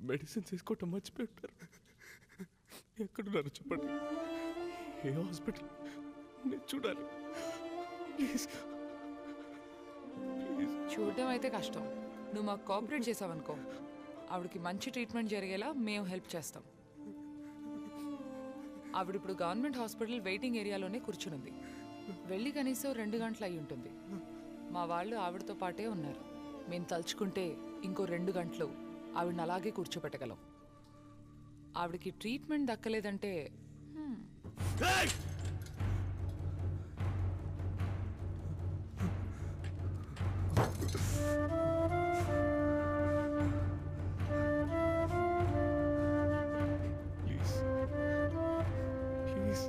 Medicines వేసుకోవటం మర్చిపోయి ఉంటారు. ఎక్కడున్నారు చెప్పండి, ఏ హాస్పిటల్ నేను చూడాలి? Please please. చూడడం అయితే కష్టం. నువ్వు మాకు కోఆపరేట్ చేసావనుకో, ఆవిడకి మంచి ట్రీట్మెంట్ జరిగేలా మేము హెల్ప్ చేస్తాం. ఆవిడ ఇప్పుడు గవర్నమెంట్ హాస్పిటల్ వెయిటింగ్ ఏరియాలోనే కూర్చునుంది. వెళ్ళి కనీసం 2 గంటలు అయి ఉంటుంది. మా వాళ్ళు ఆవిడతో పాటే ఉన్నారు. మేము తలుచుకుంటే ఇంకో 2 గంటలు ఆవిడని అలాగే కూర్చోబెట్టగలం. ఆవిడకి ట్రీట్మెంట్ దక్కలేదంటే ప్లీజ్ ప్లీజ్.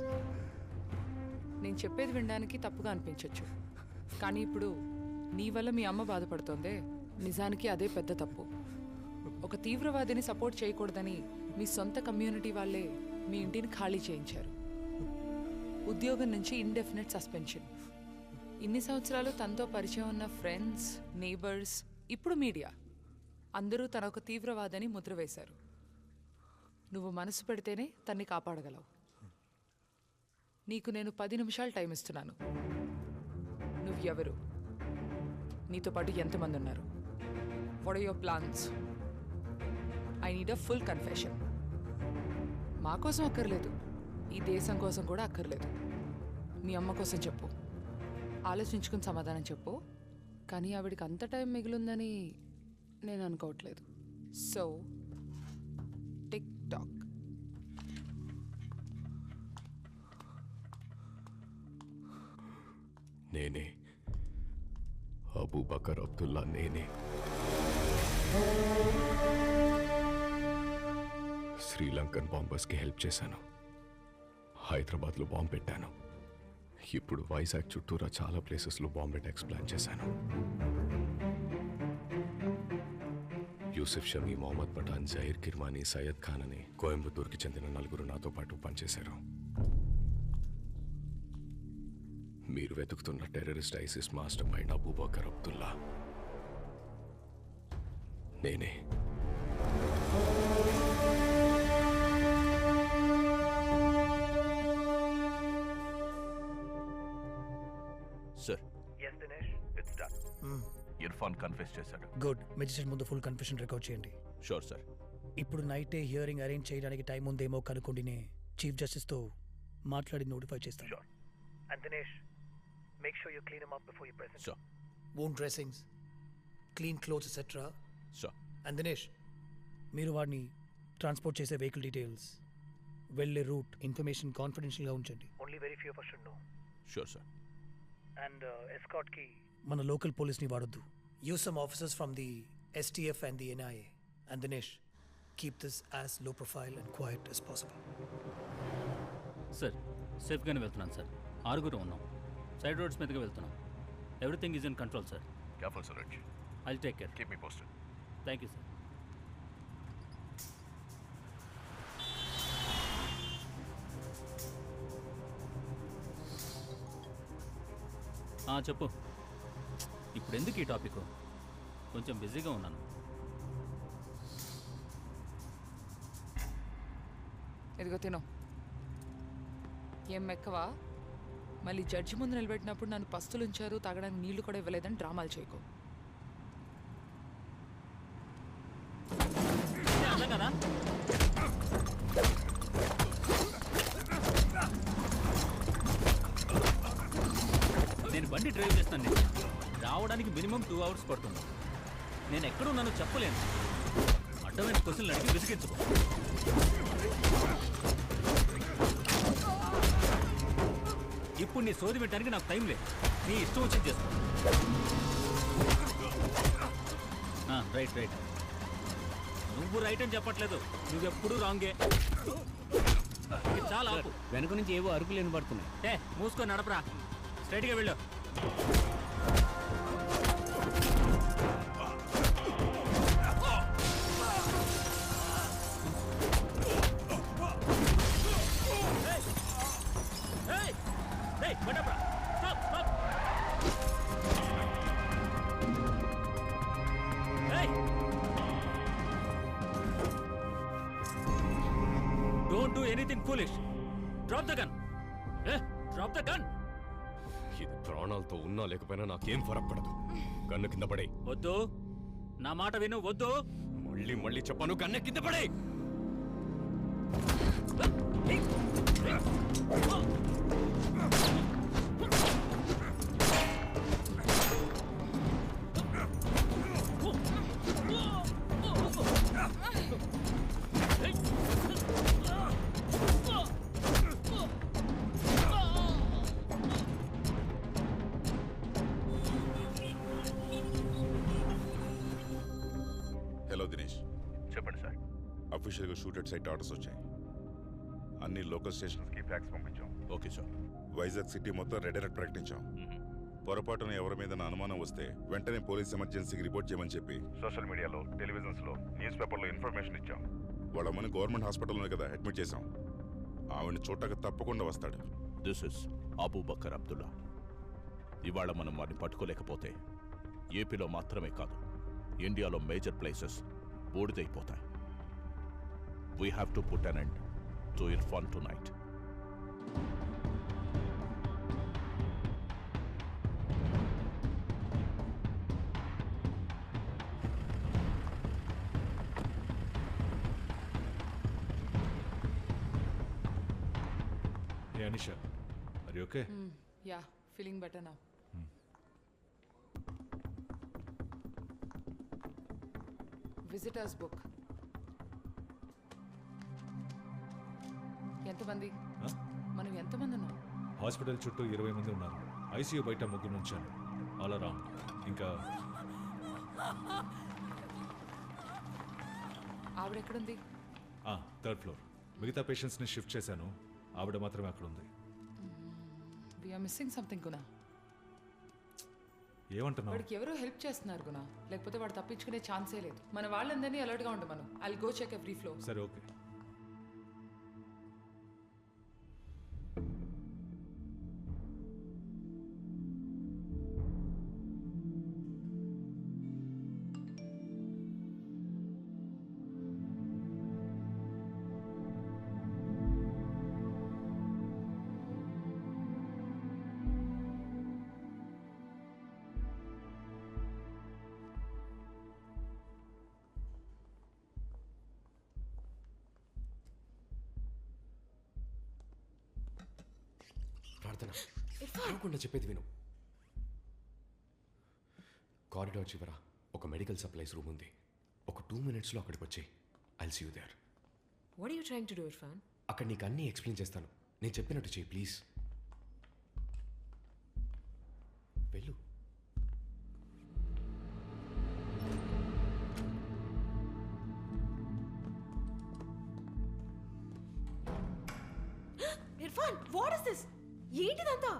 నేను చెప్పేది వినడానికి తప్పుగా అనిపించవచ్చు, కానీ ఇప్పుడు నీ వల్ల మీ అమ్మ బాధపడుతోందే, నిజానికి అదే పెద్ద తప్పు. ఒక తీవ్రవాదిని సపోర్ట్ చేయకూడదని మీ సొంత కమ్యూనిటీ వాళ్ళే మీ ఇంటిని ఖాళీ చేయించారు. ఉద్యోగం నుంచి ఇండెఫినెట్ సస్పెన్షన్. ఇన్ని సంవత్సరాలు తనతో పరిచయం ఉన్న ఫ్రెండ్స్, నేబర్స్, ఇప్పుడు మీడియా అందరూ తన ఒక తీవ్రవాదని ముద్ర వేశారు. నువ్వు మనసు పెడితేనే తన్ని కాపాడగలవు. నీకు నేను 10 నిమిషాలు టైం ఇస్తున్నాను. నువ్వు ఎవరు? నీతో పాటు ఎంతమంది ఉన్నారు? What are your plans? I need a full confession. మా కోసం అక్కర్లేదు, ఈ దేశం కోసం కూడా అక్కర్లేదు. మీ అమ్మ కోసం చెప్పు. ఆలోచించుకుని సమాధానం చెప్పు. కానీ ఆవిడికి అంత టైం మిగిలిందని నేను అనుకోవట్లేదు. So tick talk. నేనే అబూబకర్ అబ్దుల్లా. నేనే శ్రీలంకన్ బాంబర్స్కి హెల్ప్ చేశాను. హైదరాబాద్లో బాంబు పెట్టాను. ఇప్పుడు వైజాగ్ చుట్టూరా చాలా ప్లేసెస్లో బాంబ్ అటాక్స్ ప్లాన్ చేశాను. యూసుఫ్ షమీ, మొహమ్మద్ పఠాన్, జహీర్ కిర్మానీ, సయ్యద్ ఖాన్ అని కోయంబత్తూర్కి చెందిన 4 నాతో పాటు పనిచేశారు. మీరు వెతుకుతున్న terrorist ISIS mastermind Abubakar Abdullah నేనే. Sir, Yes, Dinesh, it's done. Irfan confess చేశాడు. గుడ్. మెజిస్ట్రేట్ ముందు ఫుల్ కన్ఫెషన్ రికార్డ్ చేయండి. Sure sir. ఇప్పుడు నైటే హియరింగ్ అరేంజ్ చేయడానికి టైం ఉందేమో కనుక్కోండి. చీఫ్ జస్టిస్తో మాట్లాడి నోటిఫై చేస్తాను. Sure. And Dinesh, make sure you clean him up before you present. Sure own dressings, clean clothes etcetera. Sure. And Dinesh, మీరు వాడిని ట్రాన్స్పోర్ట్ చేసే వెహికల్ డీటెయిల్స్, వెళ్ళే రూట్ ఇన్ఫర్మేషన్ కాన్ఫిడెన్షియల్గా ఉంచండి. Only very few of us should know. Sure sir. And escort ki. మన local పోలీస్ని వాడొద్దు. Use some officers from the STF and the NIA. And Dinesh, keep this as low profile and quiet as possible. Sir, సేఫ్గానే వెళ్తున్నాను sir. 6 ఉన్నాం. Side roads మీదుగా వెళ్తున్నాం. Everything is in control sir. Careful Suresh. I'll take care. Keep me posted. Thank you sir. చెప్పు. ఇప్పుడు ఎందుకు ఈ topic? కొంచెం బిజీగా ఉన్నాను. ఎదిగో తిను. ఏం మెక్కవా? మళ్ళీ జడ్జి ముందు నిలబెట్టినప్పుడు నన్ను పస్తులు ఉంచారు, తాగడానికి నీళ్లు కూడా ఇవ్వలేదని డ్రామాలు చేయకు. కదా నేను బండి డ్రైవ్ చేస్తాను. రావడానికి మినిమం 2 hours పడుతుంది. నేను ఎక్కడున్నానో చెప్పలేను. అడ్డమైన క్వశ్చన్లు అడిగి విసిగించుకో. ఇప్పుడు నీ సోది పెట్టడానికి నాకు టైం లేదు. నీ ఇష్టం వచ్చి చేస్తా. Right right. నువ్వు రైట్ అని చెప్పట్లేదు, నువ్వెప్పుడు రాంగే. చాలా వెనక నుంచి ఏవో అరుకులు వినబడుతున్నాయి. మూసుకొని నడపరా, స్ట్రైట్గా వెళ్ళు. Don't do anything foolish. Drop the gun. Drop the gun. ఇది ప్రాణాలతో ఉన్నా లేకపోయినా నాకేం ఫరక్ పడదు. గన్ను కింద పడే. వద్దు, నా మాట విను. వద్దు. మళ్ళీ మళ్ళీ చెప్పాను, గన్ను కింద పడే. హలో దినేష్, చెప్పండి సార్. అఫీషియల్గా షూటెడ్ సైట్ ఆర్డర్స్ వచ్చాయి. అన్ని లోకల్ స్టేషన్స్కి ఫ్యాక్స్ పంపించాం. Okay sir. వైజాగ్ సిటీ మొత్తం రెడ్ అలర్ట్ ప్రకటించాం. పొరపాటున ఎవరి మీద అనుమానం వస్తే వెంటనే పోలీస్ ఎమర్జెన్సీకి రిపోర్ట్ చేయమని చెప్పి సోషల్ మీడియాలో, టెలివిజన్స్లో, న్యూస్ పేపర్లో ఇన్ఫర్మేషన్ ఇచ్చాం. వాళ్ళ మన గవర్నమెంట్ హాస్పిటల్లోనే కదా అడ్మిట్ చేశాం. ఆవిడని చూడటానికి తప్పకుండా వస్తాడు. This is Abubakar Abdullah. ఇవాళ మనం వారిని పట్టుకోలేకపోతే ఏపీలో మాత్రమే కాదు, ఇండియాలో మేజర్ ప్లేసెస్ బూడిదైపోతాయి. We have to put an end to Irfan tonight. Hey Anisha, are you okay? Yeah, feeling better now. Visitors book. ఎంతమంది? మనం ఎంతమంది ఉన్నాం? హాస్పిటల్ చుట్టూ 20 మంది ఉన్నారు. ఐసీయూ బయట 3 ఉంచాను. All around. ఇంకా ఆవిడ ఎక్కడుంది? 3rd floor. మిగతా పేషెంట్స్ని షిఫ్ట్ చేశాను. ఆవిడ మాత్రమే అక్కడ ఉంది. వీఆర్ మిస్సింగ్ సంథింగ్ గుణ. ఏమంటున్నావు? వాడికి ఎవరో హెల్ప్ చేస్తున్నారు గుణ, లేకపోతే వాడు తప్పించుకునే ఛాన్సే లేదు. మన వాళ్ళందరినీ అలర్ట్గా ఉండమను. I'll go check every floor. సరే, ఓకే. ప్రార్థన, అరవకుండా చెప్పేది విను. కారిడార్ చివర ఒక మెడికల్ సప్లైస్ రూమ్ ఉంది. ఒక 2 minutesలో అక్కడికి వచ్చి I'll see you there. What are you trying to do, Irfan? అక్కడ నీకు అన్నీ ఎక్స్ప్లెయిన్ చేస్తాను. నేను చెప్పినట్టు చెయ్యి ప్లీజ్. వెళ్ళు. Irfan, what is this? ఏంటిదంతా?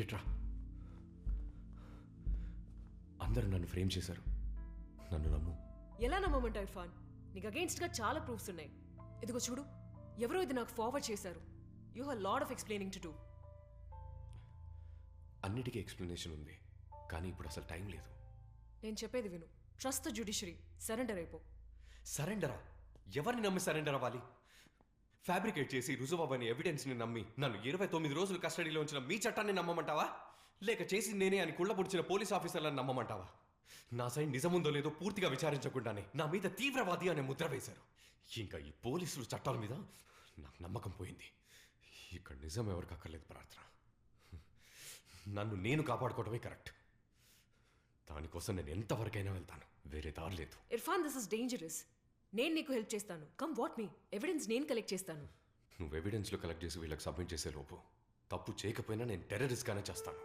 ఎట్రా, అందరూ నన్ను ఫ్రేమ్ చేశారు. నన్ను నమ్ము. ఎలా నమ్మమంటావు ఇర్ఫాన్? నీకు అగేన్స్ట్గా చాలా ప్రూఫ్స్ ఉన్నాయి. ఇదిగో చూడు, ఎవరో ఇది నాకు ఫార్వర్డ్ చేశారు. You have lot of explaining to do. అన్నిటికీ ఎక్స్ప్లెనేషన్ ఉంది, కానీ ఇప్పుడు అసలు టైం లేదు. నేను చెప్పేది విను. Trust the judiciary. సరెండర్ అయిపో. సరెండరా? ఎవరిని నమ్మి సరెండర్ అవ్వాలి? ఫ్యాబ్రికేట్ చేసి రుజువని ఎవిడెన్స్ని నమ్మి నన్ను 29 రోజులు కస్టడీలో ఉంచిన మీ చట్టాన్ని నమ్మమంటావా, లేక చేసి నేనే అని కుళ్ళబుడిచిన పోలీస్ ఆఫీసర్లను నమ్మమంటావా? నా సైడ్ నిజముందో లేదో పూర్తిగా విచారించకుండానే నా మీద తీవ్రవాది అనే ముద్ర వేశారు. ఇంకా ఈ పోలీసులు చట్టాల మీద నాకు నమ్మకం పోయింది. ఇక్కడ నిజం ఎవరికి అక్కర్లేదు ప్రార్థన. నన్ను నేను కాపాడుకోవడమే కరెక్ట్. దానికోసం నేను ఎంతవరకైనా వెళ్తాను. వేరే దారి లేదు. Irfan, this is dangerous. నేను నీకు హెల్ప్ చేస్తాను. Come what me. ఎవిడెన్స్ నేను కలెక్ట్ చేస్తాను. నువ్వు ఎవిడెన్స్లో కలెక్ట్ చేసి వీళ్ళకి సబ్మిట్ చేసే లోపు తప్పు చేయకపోయినా నేను టెర్రరిస్ట్గానే చేస్తాను.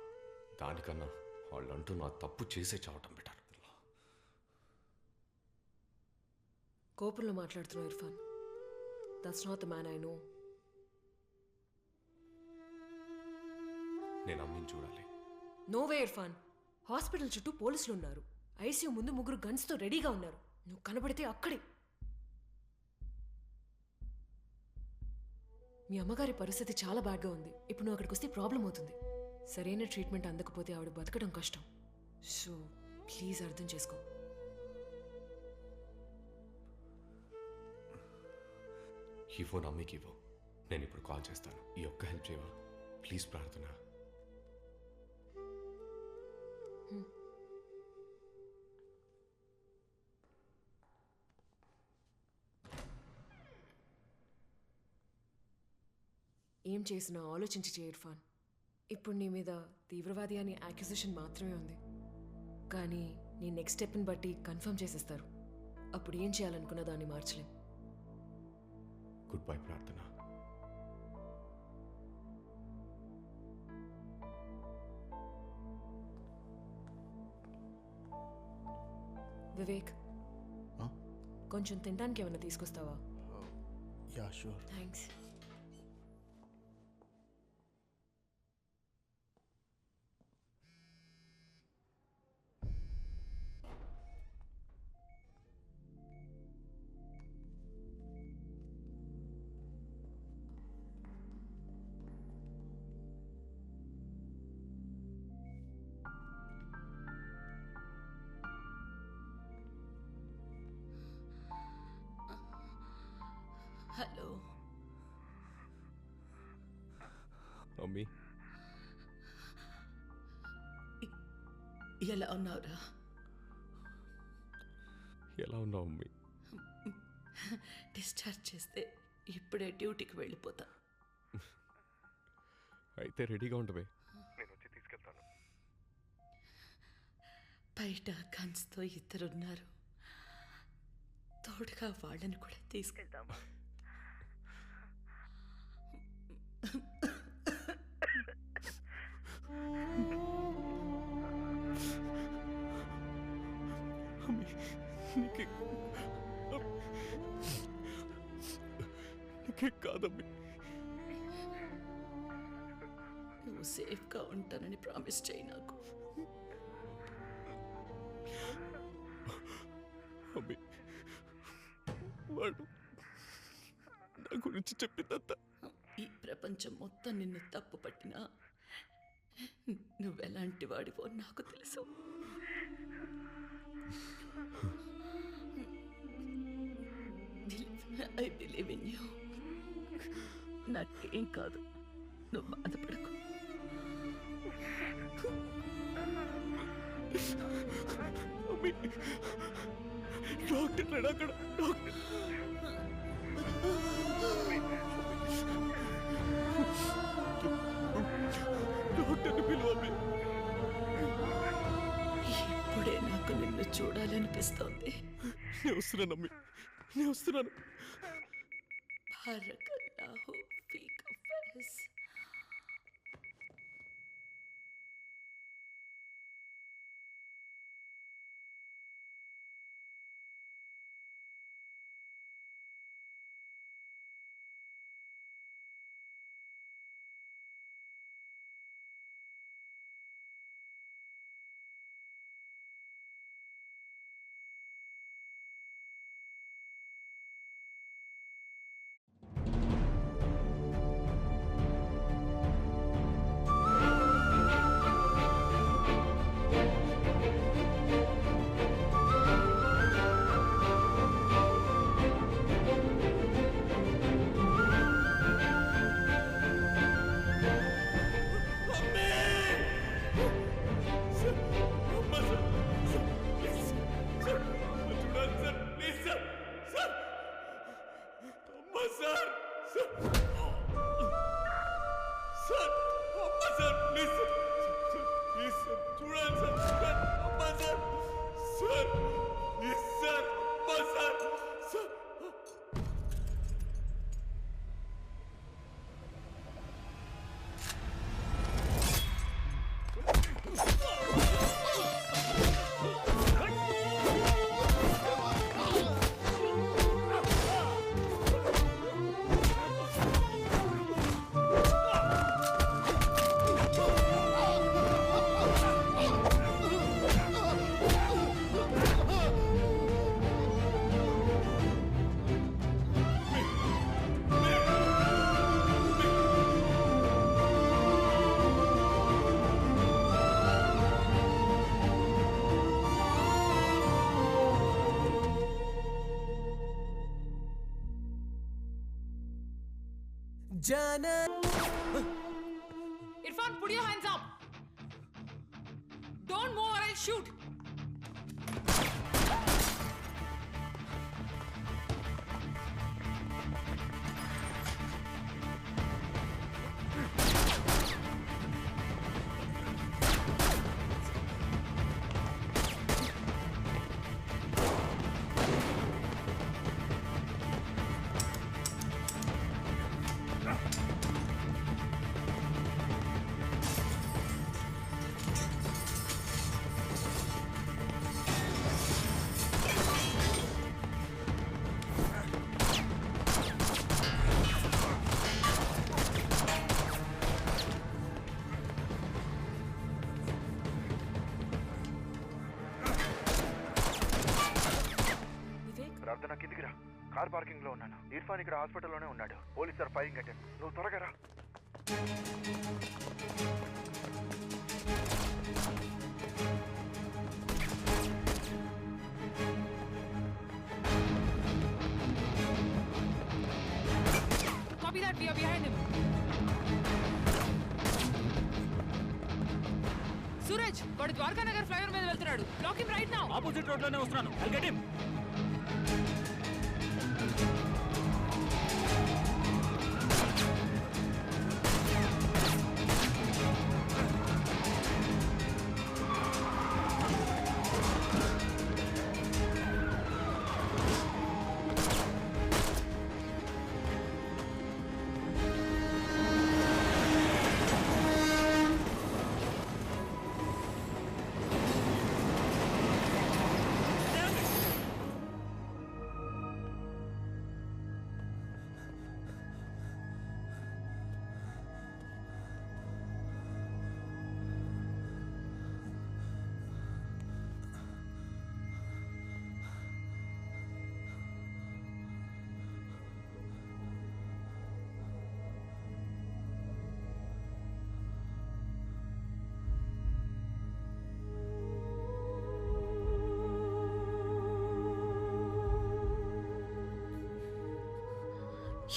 దానికన్నా వాళ్ళంటూ నా తప్పు చేసే చావటం బెటర్. కోపంలో మాట్లాడుతున్నావు Irfan. That's not the man I know. నేను అమ్మిని చూడాలి. No way Irfan. హాస్పిటల్ చుట్టూ పోలీసులు ఉన్నారు. ఐసీయూ ముందు 3 గన్స్తో రెడీగా ఉన్నారు. నువ్వు కనబడితే అక్కడే. మీ అమ్మగారి పరిస్థితి చాలా బ్యాడ్గా ఉంది. ఇప్పుడు నువ్వు అక్కడికి వస్తే ప్రాబ్లం అవుతుంది. సరైన ట్రీట్మెంట్ అందకపోతే ఆవిడ బతకడం కష్టం. సో ప్లీజ్ అర్థం చేసుకో. ఈ ఫోన్ అమ్మకి ఇవ్వు. నేను ఇప్పుడు కాల్ చేస్తాను. ఈ ఒక్క హెల్ప్ చేయవా ప్లీజ్? ప్రార్థన. ఏం చేసినా ఆలోచించి చేయ ఇర్ఫాన్. ఇప్పుడు నీ మీద తీవ్రవాది అనే యాక్యుజేషన్ మాత్రమే ఉంది, కానీ నీ నెక్స్ట్ స్టెప్ని బట్టి కన్ఫర్మ్ చేసేస్తారు. అప్పుడు ఏం చేయాలనుకున్న దాన్ని మార్చలేం. గుడ్ బై ప్రార్థన. వివేక్, కొంచెం తినడానికి ఏమైనా తీసుకొస్తావా? Yeah sure. Thanks. Hello, mummy ఎలా ఉన్నావురా? ఎలా ఉన్నావు మమ్మీ? డిశ్చార్జ్ చేస్తే ఇప్పుడే డ్యూటీకి వెళ్ళిపోతా. అయితే రెడీగా ఉండవే. బయట గన్స్తో ఇద్దరున్నారు, తోడుగా వాళ్ళని కూడా తీసుకెళ్దామా? నీకే కాదమ్మీ. నువ్వు సేఫ్గా ఉంటానని ప్రామిస్ చేయి నాకు. అమ్మీ, వాడు నా గురించి చెప్పిందంతా ఈ ప్రపంచం మొత్తం నిన్ను తప్పు పట్టినా నువ్వెలాంటి వాడివో నాకు తెలుసు. I believe in you. నాకేం కాదు, నువ్వు బాధపడకు. డాక్టర్ లేడు అక్కడ. డాక్టర్ని పిలువమ్మి. ఇప్పుడే నాకు నిన్ను చూడాలనిపిస్తోంది. నేను వస్తున్నానమ్మీ, నేను వస్తున్నాను. బారకల్లాహు ఫీక Faiz. Irfan, put your hands up. Don't move or I'll shoot. ప్రార్థన కిందికి రా. కార్ పార్కింగ్ లో ఉన్నాను. ఇర్ఫాన్ ఇక్కడ హాస్పిటల్లోనే ఉన్నాడు. Police sir firing attend. నువ్వు త్వరగా రా. Copy that. We are behind him. Suraj, వాడు ద్వారకా నగర్ ఫ్లైఓవర్ మీద వెళ్తున్నాడు. Block him right now. Opposite road లోనే వస్తున్నాను. I'll get him.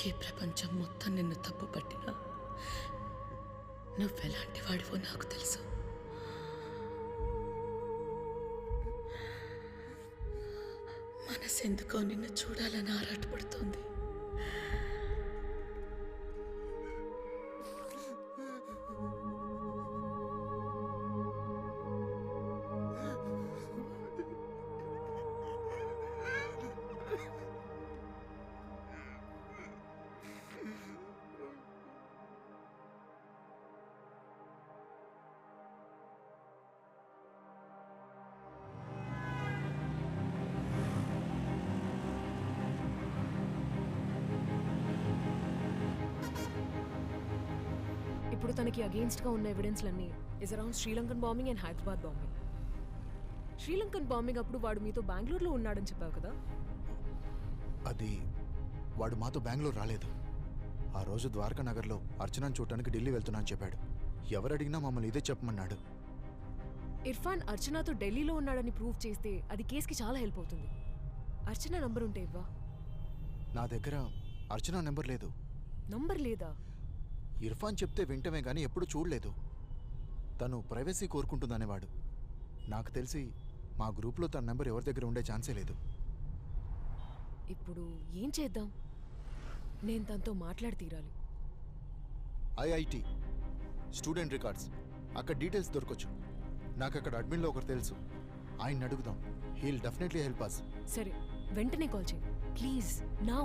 ఈ ప్రపంచం మొత్తం నిన్ను తప్పు పట్టినా నువ్వెలాంటి వాడివో నాకు తెలుసు. మనసెందుకో నిన్ను చూడాలని ఆరాటపడుతోంది. ఇప్పుడు తనకి అగేన్స్ట్గా ఉన్న ఎవిడెన్స్లన్నీ is around Sri Lankan bombing and Hyderabad bombing. Sri Lankan bombing అప్పుడు వాడు మీతో బెంగళూరులో ఉన్నాడని చెప్పావు కదా? అది వాడు మాతో బెంగళూరు రాలేదు. ఆ రోజు ద్వారకా నగర్లో అర్చనను చూడటానికి ఢిల్లీ వెళ్తున్నా అని చెప్పాడు. ఎవరు అడిగినా మమ్మల్ని ఇదే చెప్పమన్నాడు. ఇర్ఫాన్ అర్చనతో ఢిల్లీలో ఉన్నాడని ప్రూవ్ చేస్తే అది కేసుకి చాలా హెల్ప్ అవుతుంది. అర్చన నంబర్ ఉంటే ఇవ్వా? నా దగ్గర అర్చన నెంబర్ లేదు. నంబర్ లేదా? ఇర్ఫాన్ చెప్తే వింటమే కానీ ఎప్పుడూ చూడలేదు. తను ప్రైవసీ కోరుకుంటుందనేవాడు. నాకు తెలిసి మా గ్రూప్లో తన నెంబర్ ఎవరి దగ్గర ఉండే ఛాన్సే లేదు. ఇప్పుడు ఏం చేద్దాం? నేను తనతో మాట్లాడి తీరాలి. ఐఐటి స్టూడెంట్ రికార్డ్స్ అక్కడ డీటెయిల్స్ దొరకొచ్చు. నాకు అక్కడ అడ్మిన్లో ఒకరు తెలుసు. ఆయన్ని అడుగుదాం. He'll definitely help us. సరే, వెంటనే కాల్ చేయి ప్లీజ్. నౌ.